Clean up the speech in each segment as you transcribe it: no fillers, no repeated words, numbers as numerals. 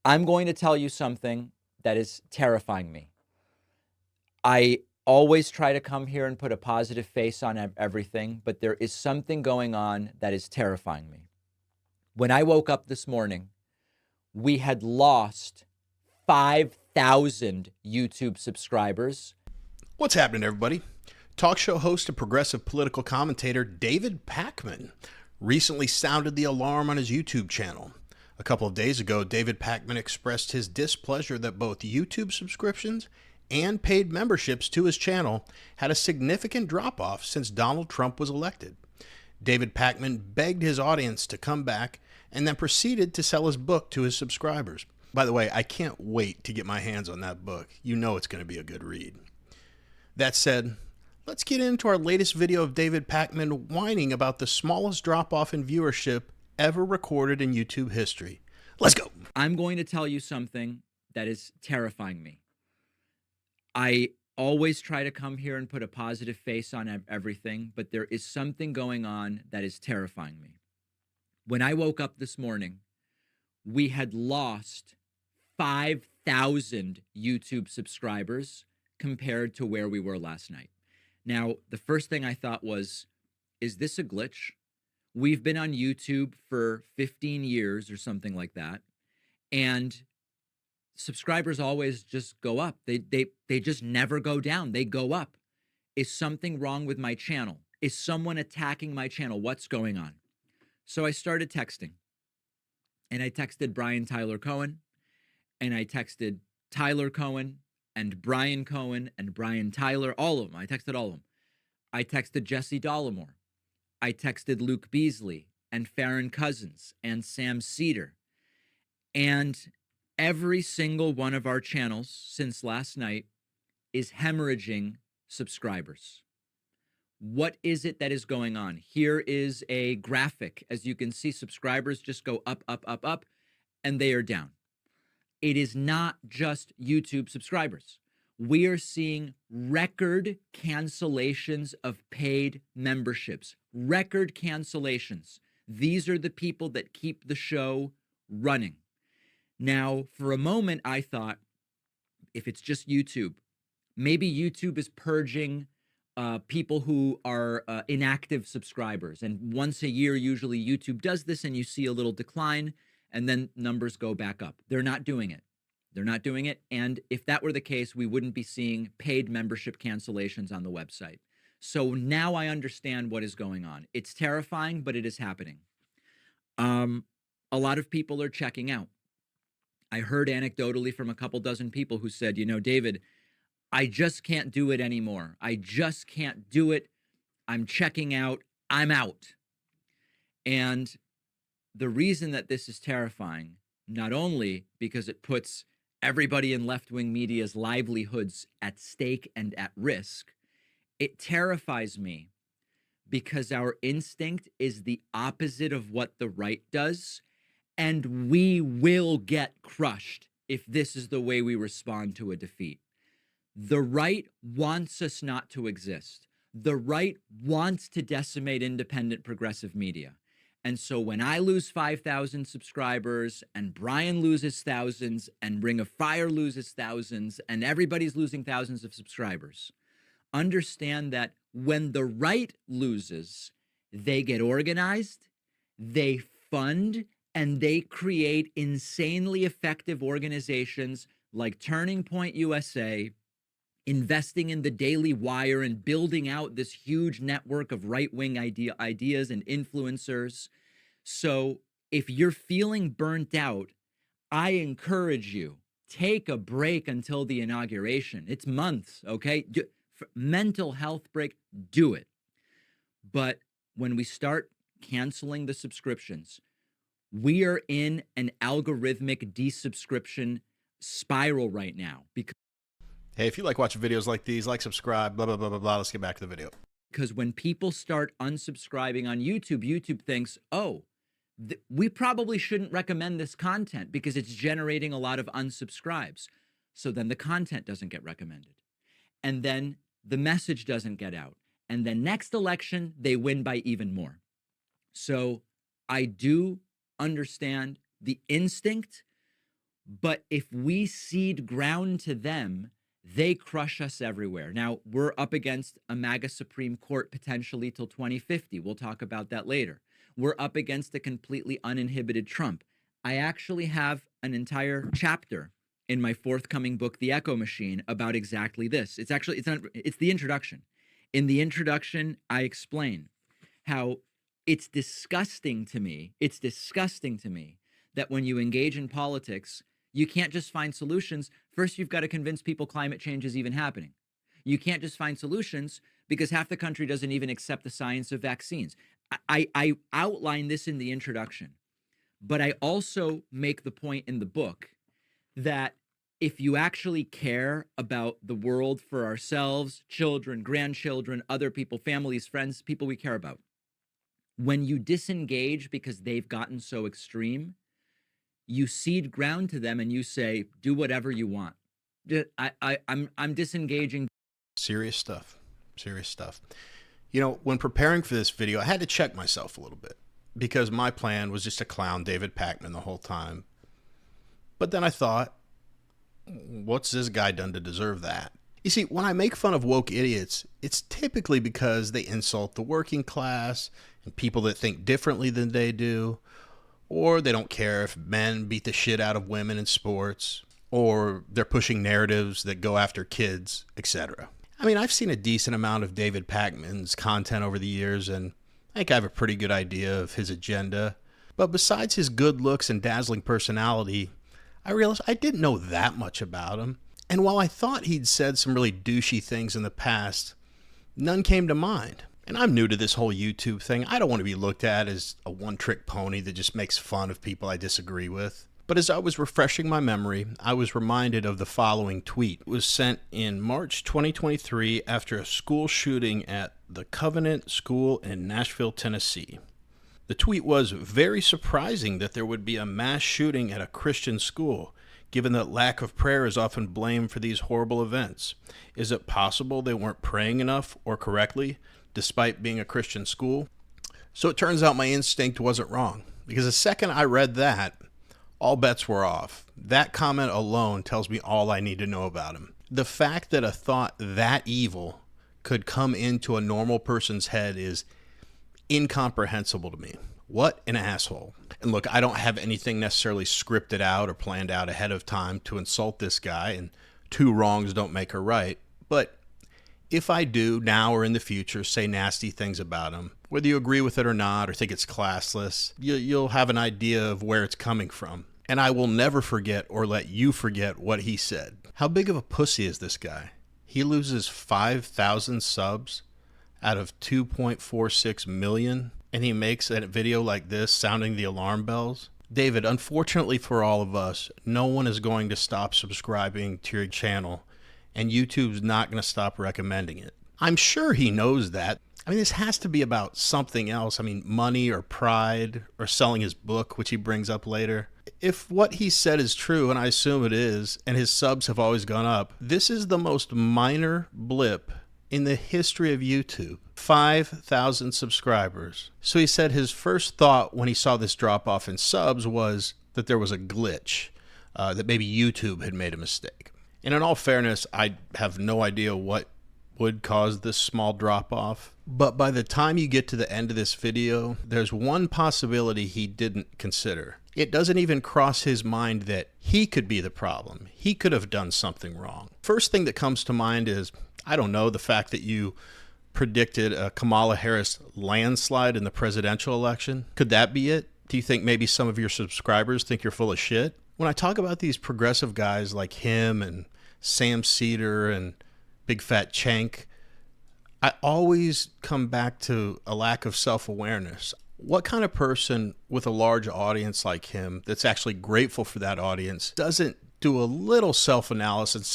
I'm going to tell you something that is terrifying me. I always try to come here and put a positive face on everything, but there is something going on that is terrifying me. When I woke up this morning, we had lost 5,000 YouTube subscribers. What's happening, everybody? Talk show host and progressive political commentator David Pakman recently sounded the alarm on his YouTube channel. A couple of days ago, David Pakman expressed his displeasure that both YouTube subscriptions and paid memberships to his channel had a significant drop-off since Donald Trump was elected. David Pakman begged his audience to come back and then proceeded to sell his book to his subscribers. By the way, I can't wait to get my hands on that book. You know it's going to be a good read. That said, let's get into our latest video of David Pakman whining about the smallest drop-off in viewership ever recorded in YouTube history. Let's go. I'm going to tell you something that is terrifying me. I always try to come here and put a positive face on everything, but there is something going on that is terrifying me. When I woke up this morning, we had lost 5,000 YouTube subscribers compared to where we were last night. Now, the first thing I thought was, is this a glitch? We've been on YouTube for 15 years or something like that, and subscribers always just go up. They just never go down. They go up. Is something wrong with my channel? Is someone attacking my channel? What's going on? So I started texting, and I texted Brian Tyler Cohen, and I texted Tyler Cohen and Brian Cohen and Brian Tyler, all of them. I texted all of them. I texted Jesse Dollemore. I texted Luke Beasley and Farron Cousins and Sam Cedar. And every single one of our channels since last night is hemorrhaging subscribers. What is it that is going on? Here is a graphic. As you can see, subscribers just go up, up, up, up, and they are down. It is not just YouTube subscribers. We are seeing record cancellations of paid memberships, record cancellations. These are the people that keep the show running. Now, for a moment, I thought, if it's just YouTube, maybe YouTube is purging people who are inactive subscribers. And once a year, usually YouTube does this, and you see a little decline, and then numbers go back up. They're not doing it. They're not doing it. And if that were the case, we wouldn't be seeing paid membership cancellations on the website. So now I understand what is going on. It's terrifying, but it is happening. A lot of people are checking out. I heard anecdotally from a couple dozen people who said, you know, David, I just can't do it anymore. I just can't do it. I'm checking out. I'm out. And the reason that this is terrifying, not only because it puts everybody in left-wing media's livelihoods at stake and at risk, it terrifies me because our instinct is the opposite of what the right does, and we will get crushed if this is the way we respond to a defeat. The right wants us not to exist. The right wants to decimate independent progressive media. And so when I lose 5,000 subscribers and Brian loses thousands and Ring of Fire loses thousands and everybody's losing thousands of subscribers, understand that when the right loses, they get organized, they fund, and they create insanely effective organizations like Turning Point USA, investing in the Daily Wire and building out this huge network of right-wing ideas and influencers. So if you're feeling burnt out, I encourage you, take a break until the inauguration. It's months, okay? Mental health break, do it. But when we start canceling the subscriptions, we are in an algorithmic desubscription spiral right now. Hey, if you like watching videos like these, like, subscribe, blah, blah, blah, blah, blah. Let's get back to the video. Because when people start unsubscribing on YouTube, YouTube thinks, oh, we probably shouldn't recommend this content because it's generating a lot of unsubscribes. So then the content doesn't get recommended. And then the message doesn't get out. And then next election, they win by even more. So I do understand the instinct, But if we cede ground to them, they crush us everywhere. Now, we're up against a MAGA Supreme Court potentially till 2050. We'll talk about that later. We're up against a completely uninhibited Trump. I actually have an entire chapter in my forthcoming book, The Echo Machine, about exactly this. It's the introduction. In the introduction, I explain how it's disgusting to me that when you engage in politics, you can't just find solutions. First, you've got to convince people climate change is even happening. You can't just find solutions because half the country doesn't even accept the science of vaccines. I outline this in the introduction, but I also make the point in the book that if you actually care about the world for ourselves, children, grandchildren, other people, families, friends, people we care about, when you disengage because they've gotten so extreme, you cede ground to them and you say, do whatever you want. I'm disengaging. Serious stuff. Serious stuff. You know, when preparing for this video, I had to check myself a little bit because my plan was just to clown David Pakman the whole time. But then I thought, what's this guy done to deserve that? You see, when I make fun of woke idiots, it's typically because they insult the working class and people that think differently than they do, or they don't care if men beat the shit out of women in sports, or they're pushing narratives that go after kids, etc. I mean, I've seen a decent amount of David Pakman's content over the years, and I think I have a pretty good idea of his agenda. But besides his good looks and dazzling personality, I realized I didn't know that much about him. And while I thought he'd said some really douchey things in the past, none came to mind. And I'm new to this whole YouTube thing. I don't want to be looked at as a one-trick pony that just makes fun of people I disagree with. But as I was refreshing my memory, I was reminded of the following tweet. It was sent in March 2023 after a school shooting at the Covenant School in Nashville, Tennessee. The tweet was, "Very surprising that there would be a mass shooting at a Christian school, given that lack of prayer is often blamed for these horrible events. Is it possible they weren't praying enough or correctly, despite being a Christian school?" So it turns out my instinct wasn't wrong, because the second I read that, all bets were off. That comment alone tells me all I need to know about him. The fact that a thought that evil could come into a normal person's head is incomprehensible to me. What an asshole. And look, I don't have anything necessarily scripted out or planned out ahead of time to insult this guy, and two wrongs don't make a right. But if I do, now or in the future, say nasty things about him, whether you agree with it or not, or think it's classless, you'll have an idea of where it's coming from. And I will never forget or let you forget what he said. How big of a pussy is this guy? He loses 5,000 subs out of 2.46 million, and he makes a video like this sounding the alarm bells? David, unfortunately for all of us, no one is going to stop subscribing to your channel, and YouTube's not going to stop recommending it. I'm sure he knows that. I mean, this has to be about something else. I mean, money or pride or selling his book, which he brings up later. If what he said is true, and I assume it is, and his subs have always gone up, this is the most minor blip in the history of YouTube. 5,000 subscribers. So he said his first thought when he saw this drop off in subs was that there was a glitch, that maybe YouTube had made a mistake. And in all fairness, I have no idea what would cause this small drop off. But by the time you get to the end of this video, there's one possibility he didn't consider. It doesn't even cross his mind that he could be the problem. He could have done something wrong. First thing that comes to mind is, I don't know, the fact that you predicted a Kamala Harris landslide in the presidential election. Could that be it? Do you think maybe some of your subscribers think you're full of shit? When I talk about these progressive guys like him and Sam Cedar and Big Fat Chank, I always come back to a lack of self-awareness. What kind of person with a large audience like him that's actually grateful for that audience doesn't do a little self-analysis and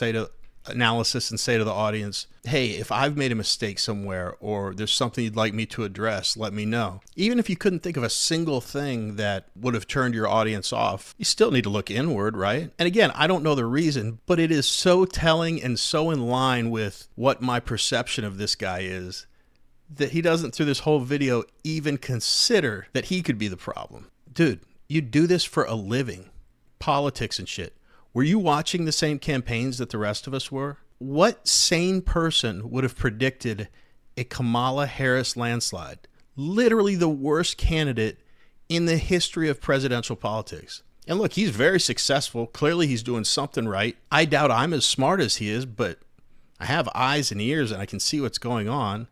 say to the audience, hey, if I've made a mistake somewhere or there's something you'd like me to address, let me know. Even if you couldn't think of a single thing that would have turned your audience off, you still need to look inward, right? And again, I don't know the reason, but it is so telling and so in line with what my perception of this guy is that he doesn't, through this whole video, even consider that he could be the problem. Dude, you do this for a living. Politics and shit. Were you watching the same campaigns that the rest of us were? What sane person would have predicted a Kamala Harris landslide? Literally the worst candidate in the history of presidential politics. And look, he's very successful. Clearly he's doing something right. I doubt I'm as smart as he is, but I have eyes and ears and I can see what's going on.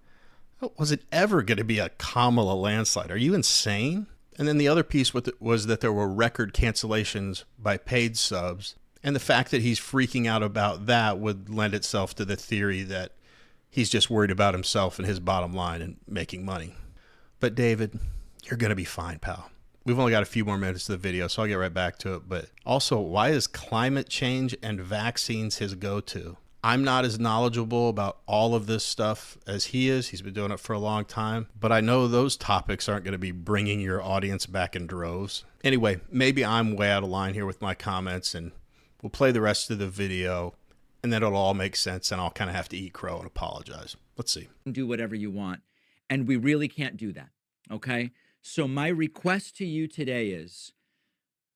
Was it ever going to be a Kamala landslide? Are you insane? And then the other piece was that there were record cancellations by paid subs. And the fact that he's freaking out about that would lend itself to the theory that he's just worried about himself and his bottom line and making money. But David, you're going to be fine, pal. We've only got a few more minutes of the video, so I'll get right back to it. But also, why is climate change and vaccines his go-to? I'm not as knowledgeable about all of this stuff as he is. He's been doing it for a long time. But I know those topics aren't going to be bringing your audience back in droves. Anyway, maybe I'm way out of line here with my comments, and we'll play the rest of the video, and then it'll all make sense, and I'll kind of have to eat crow and apologize. Let's see. Do whatever you want, and we really can't do that, okay? So my request to you today is,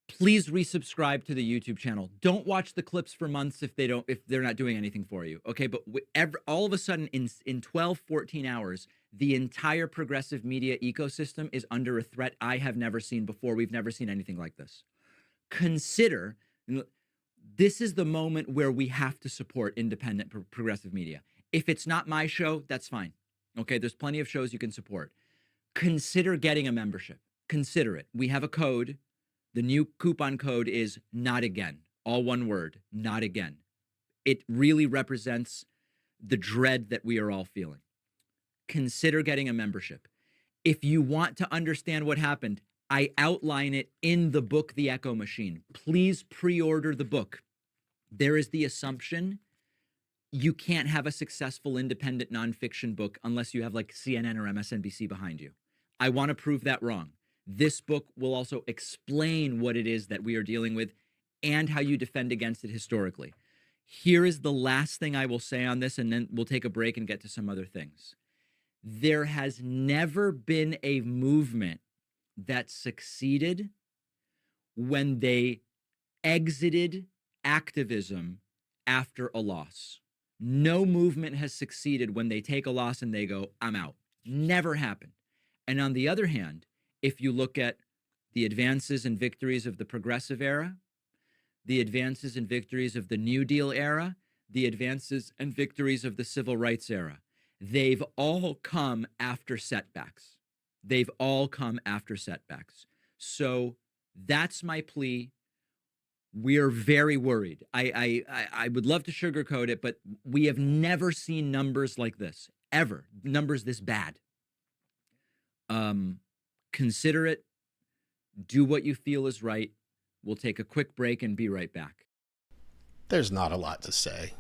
please resubscribe to the YouTube channel. Don't watch the clips for months if they're not doing anything for you, okay? But all of a sudden, in 12, 14 hours, the entire progressive media ecosystem is under a threat I have never seen before. We've never seen anything like this. Consider, this is the moment where we have to support independent progressive media. If it's not my show, that's fine. Okay, there's plenty of shows you can support. Consider getting a membership. Consider it. We have a code. The new coupon code is not again. All one word, not again. It really represents the dread that we are all feeling. Consider getting a membership. If you want to understand what happened, I outline it in the book, The Echo Machine. Please pre-order the book. There is the assumption you can't have a successful independent nonfiction book unless you have like CNN or MSNBC behind you. I want to prove that wrong. This book will also explain what it is that we are dealing with and how you defend against it historically. Here is the last thing I will say on this, and then we'll take a break and get to some other things. There has never been a movement that succeeded when they exited activism after a loss. No movement has succeeded when they take a loss and they go, I'm out. Never happened. And on the other hand, if you look at the advances and victories of the progressive era, the advances and victories of the New Deal era, the advances and victories of the civil rights era, they've all come after setbacks. They've all come after setbacks. So that's my plea. We're very worried. I would love to sugarcoat it, but we have never seen numbers like this, ever. Numbers this bad. Consider it. Do what you feel is right. We'll take a quick break and be right back. There's not a lot to say.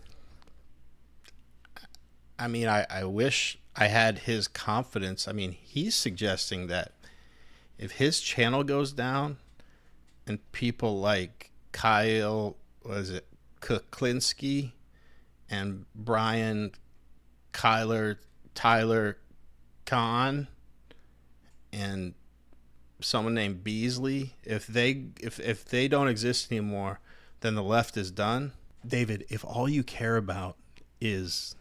I mean, I wish I had his confidence. I mean, he's suggesting that if his channel goes down and people like Kyle, Kuklinski and Brian Tyler Kahn and someone named Beasley, if they don't exist anymore, then the left is done. David, if all you care about is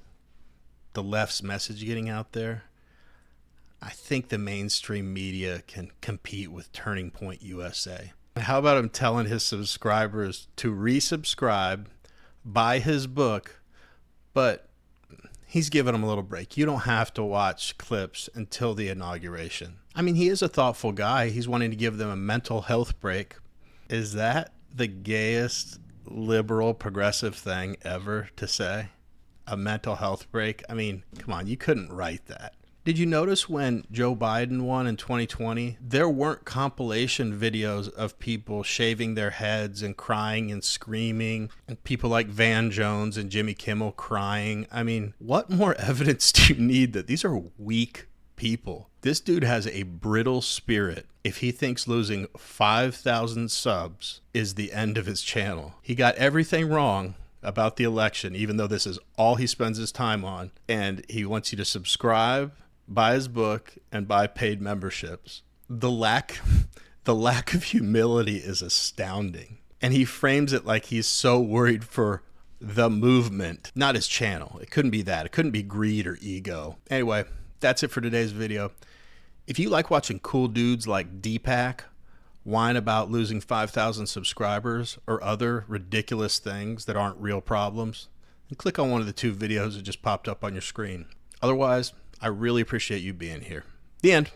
the left's message getting out there, I think the mainstream media can compete with Turning Point USA. How about him telling his subscribers to resubscribe, buy his book, but he's giving them a little break. You don't have to watch clips until the inauguration. I mean, he is a thoughtful guy. He's wanting to give them a mental health break. Is that the gayest liberal progressive thing ever to say? A mental health break? I mean, come on, you couldn't write that. Did you notice when Joe Biden won in 2020, there weren't compilation videos of people shaving their heads and crying and screaming, and people like Van Jones and Jimmy Kimmel crying? I mean, what more evidence do you need that these are weak people? This dude has a brittle spirit. If he thinks losing 5,000 subs is the end of his channel, he got everything wrong about the election, even though this is all he spends his time on. And he wants you to subscribe, buy his book, and buy paid memberships. The lack of humility is astounding. And he frames it like he's so worried for the movement, not his channel. It couldn't be that. It couldn't be greed or ego. Anyway, that's it for today's video. If you like watching cool dudes like Deepak whine about losing 5,000 subscribers or other ridiculous things that aren't real problems, then click on one of the 2 videos that just popped up on your screen. Otherwise, I really appreciate you being here. The end.